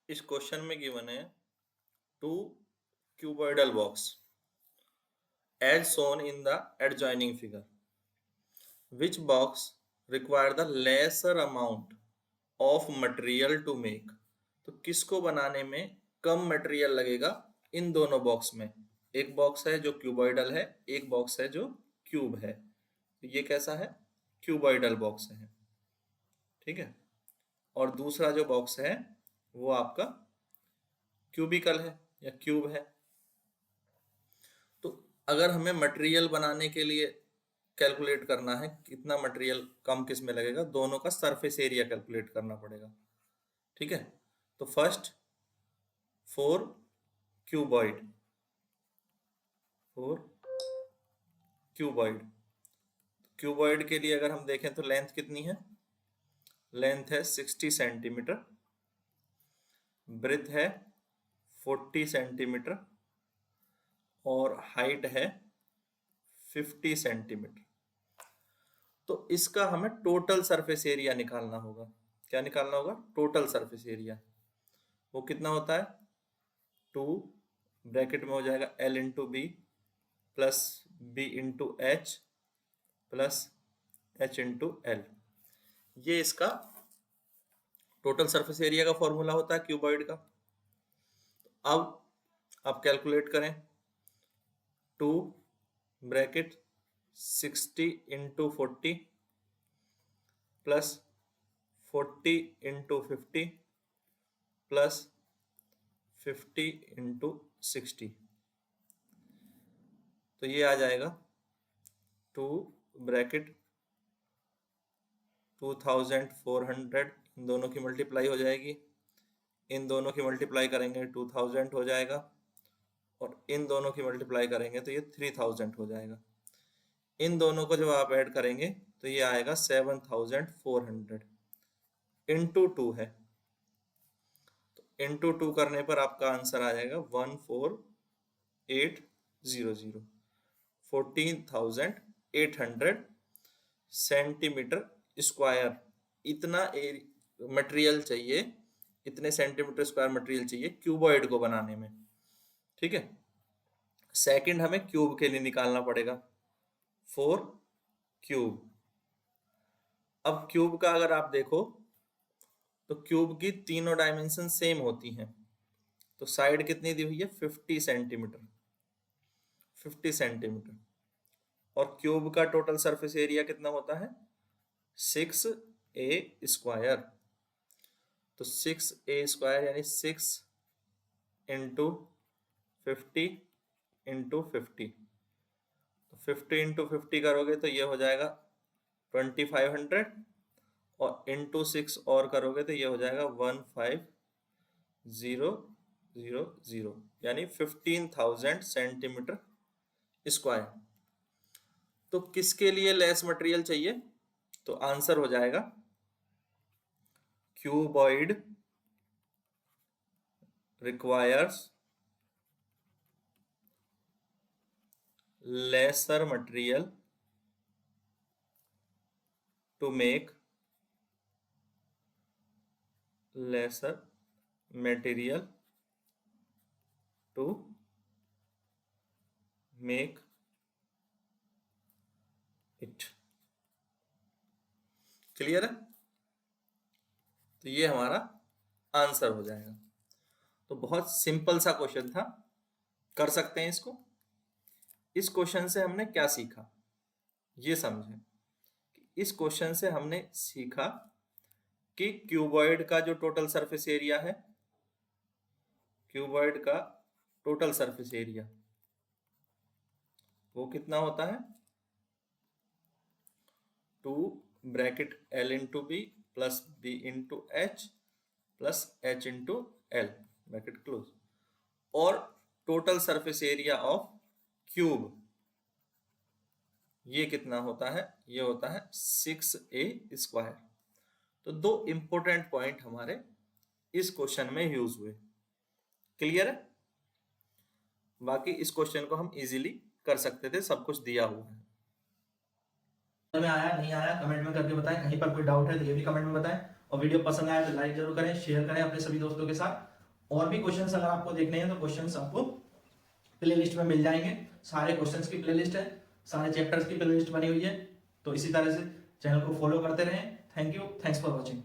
इस क्वेश्चन में गिवन है to cuboidal box as shown in the adjoining figure. Which box require the lesser amount of material to make? तो किसको बनाने में कम मटेरियल लगेगा इन दोनों बॉक्स में? एक बॉक्स है जो क्यूबॉइडल है, एक बॉक्स है जो क्यूब है। तो ये कैसा है? क्यूबॉइडल बॉक्स है, ठीक है। और दूसरा जो बॉक्स है वो आपका क्यूबिकल है या क्यूब है। तो अगर हमें मटेरियल बनाने के लिए कैलकुलेट करना है कितना मटेरियल कम किस में लगेगा, दोनों का सरफेस एरिया कैलकुलेट करना पड़ेगा, ठीक है। तो first four cuboid, four cuboid cuboid के लिए अगर हम देखें तो लेंथ कितनी है? लेंथ है 60 सेंटीमीटर, ब्रेथ है 40 सेंटीमीटर और हाइट है 50 सेंटीमीटर। तो इसका हमें टोटल सरफेस एरिया निकालना होगा। क्या निकालना होगा? Total surface area. वो कितना होता है? 2 ब्रैकेट में हो जाएगा L into B plus B into H plus H into L. ये इसका टोटल सरफेस एरिया का फॉर्मूला होता है क्यूबॉइड का। अब आप कैलकुलेट करें, 2 bracket 60 into 40 plus 40 into 50 plus 50 into 60। तो ये आ जाएगा 2 ब्रैकेट 2400, इन दोनों की मल्टीप्लाई हो जाएगी, इन दोनों की मल्टीप्लाई करेंगे 2000 हो जाएगा और इन दोनों की मल्टीप्लाई करेंगे तो ये 3000 हो जाएगा। इन दोनों को जब आप ऐड करेंगे तो ये आएगा 7400 इंटू 2 है। तो इंटू 2 करने पर आपका आंसर आ जाएगा 14800, 14800 सेंटीमीटर स्क्वायर। इतना मटेरियल चाहिए, इतने सेंटीमीटर स्क्वायर मटेरियल चाहिए क्यूबॉइड को बनाने में, ठीक है। सेकंड हमें क्यूब के लिए निकालना पड़ेगा, 4 क्यूब। अब क्यूब का अगर आप देखो तो क्यूब की तीनों डायमेंशन सेम होती हैं। तो साइड कितनी दी हुई है? 50 सेंटीमीटर, 50 सेंटीमीटर। और क्यूब का टोटल सरफेस एरिया कितना होता है? 6a²। तो 6a² यानी 6 इंटू 50 इंटू 50। तो 50 इंटू 50 करोगे तो ये हो जाएगा 2500 और इंटू 6 और करोगे तो ये हो जाएगा 15000 यानी 15000 सेंटीमीटर स्क्वायर। तो किसके लिए लेस मटेरियल चाहिए? तो आंसर हो जाएगा cuboid requires lesser material to make lesser material to make it। Clear है? तो ये हमारा आंसर हो जाएगा। तो बहुत सिंपल सा क्वेश्चन था, कर सकते हैं इसको। इस क्वेश्चन से हमने क्या सीखा ये समझें। इस क्वेश्चन से हमने सीखा कि क्यूबॉइड का जो टोटल सरफेस एरिया है, क्यूबॉइड का टोटल सरफेस एरिया वो कितना होता है? 2 bracket L into B plus B into H plus H into L bracket close. और total surface area of cube ये कितना होता है? ये होता है 6a²। तो दो इंपॉर्टेंट पॉइंट हमारे इस क्वेश्चन में यूज हुए। क्लियर है? बाकी इस क्वेश्चन को हम इजीली कर सकते थे, सब कुछ दिया हुआ है। में आया नहीं आया कमेंट में करके बताएं। कहीं पर कोई डाउट है तो ये भी कमेंट में बताएं। और वीडियो पसंद आया तो लाइक जरूर करें, शेयर करें अपने सभी दोस्तों के साथ। और भी क्वेश्चंस अगर आपको देखने हैं तो क्वेश्चंस आपको प्ले लिस्ट में मिल जाएंगे। सारे क्वेश्चंस की प्ले लिस्ट है, सारे चैप्टर्स की प्ले लिस्ट बनी हुई है। तो इसी तरह से चैनल को फॉलो करते रहें। Thank you, thanks for watching.